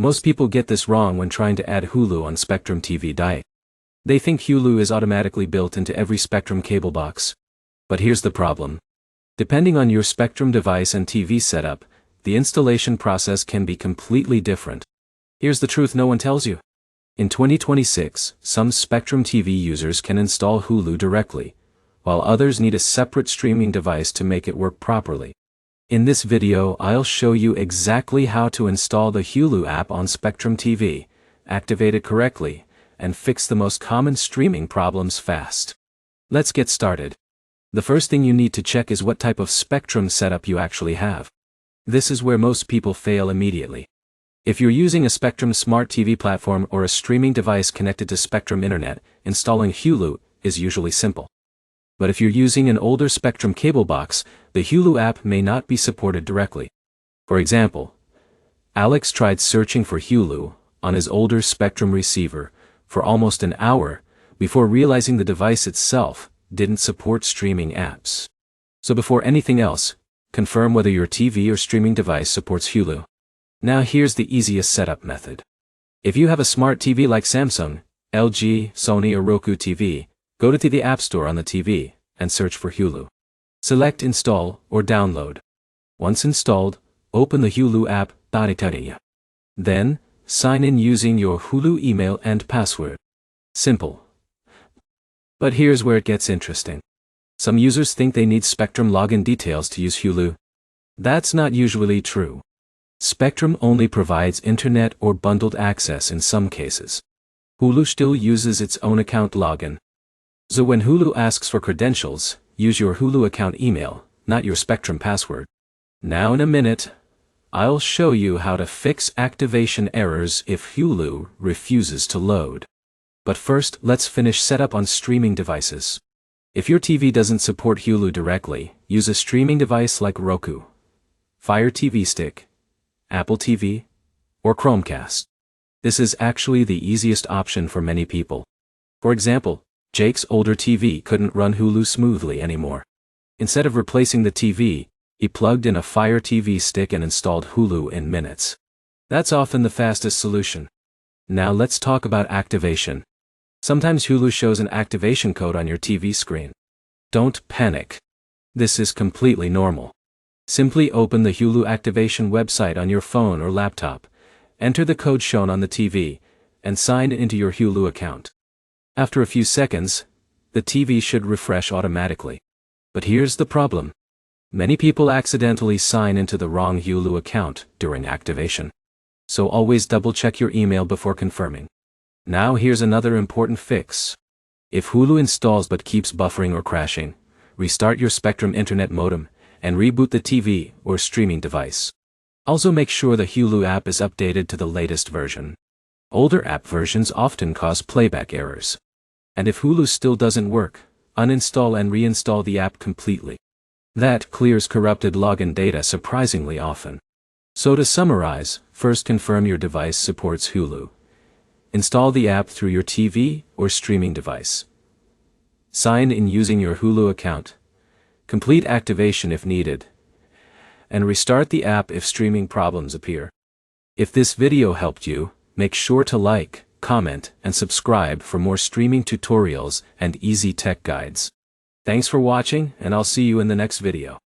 Most people get this wrong when trying to add Hulu on Spectrum TV Diet. They think Hulu is automatically built into every Spectrum cable box. But here's the problem. Depending on your Spectrum device and TV setup, the installation process can be completely different. Here's the truth no one tells you. In 2026, some Spectrum TV users can install Hulu directly, while others need a separate streaming device to make it work properly. In this video, I'll show you exactly how to install the Hulu app on Spectrum TV, activate it correctly, and fix the most common streaming problems fast. Let's get started. The first thing you need to check is what type of Spectrum setup you actually have. This is where most people fail immediately. If you're using a Spectrum Smart TV platform or a streaming device connected to Spectrum Internet, installing Hulu is usually simple. But if you're using an older Spectrum cable box, the Hulu app may not be supported directly. For example, Alex tried searching for Hulu on his older Spectrum receiver for almost an hour before realizing the device itself didn't support streaming apps. So before anything else, confirm whether your TV or streaming device supports Hulu. Now here's the easiest setup method. If you have a smart TV like Samsung, LG, Sony or Roku TV, go to the App Store on the TV and search for Hulu. Select Install or Download. Once installed, open the Hulu app. Then, sign in using your Hulu email and password. Simple. But here's where it gets interesting. Some users think they need Spectrum login details to use Hulu. That's not usually true. Spectrum only provides internet or bundled access in some cases. Hulu still uses its own account login. So when Hulu asks for credentials, use your Hulu account email, not your Spectrum password. Now in a minute, I'll show you how to fix activation errors if Hulu refuses to load. But first, let's finish setup on streaming devices. If your TV doesn't support Hulu directly, use a streaming device like Roku, Fire TV Stick, Apple TV, or Chromecast. This is actually the easiest option for many people. For example, Jake's older TV couldn't run Hulu smoothly anymore. Instead of replacing the TV, he plugged in a Fire TV Stick and installed Hulu in minutes. That's often the fastest solution. Now let's talk about activation. Sometimes Hulu shows an activation code on your TV screen. Don't panic. This is completely normal. Simply open the Hulu activation website on your phone or laptop, enter the code shown on the TV, and sign into your Hulu account. After a few seconds, the TV should refresh automatically. But here's the problem. Many people accidentally sign into the wrong Hulu account during activation. So always double-check your email before confirming. Now here's another important fix. If Hulu installs but keeps buffering or crashing, restart your Spectrum Internet modem and reboot the TV or streaming device. Also make sure the Hulu app is updated to the latest version. Older app versions often cause playback errors. And if Hulu still doesn't work, uninstall and reinstall the app completely. That clears corrupted login data surprisingly often. So to summarize, first confirm your device supports Hulu. Install the app through your TV or streaming device. Sign in using your Hulu account. Complete activation if needed. And restart the app if streaming problems appear. If this video helped you, make sure to like, comment, and subscribe for more streaming tutorials and easy tech guides. Thanks for watching, and I'll see you in the next video.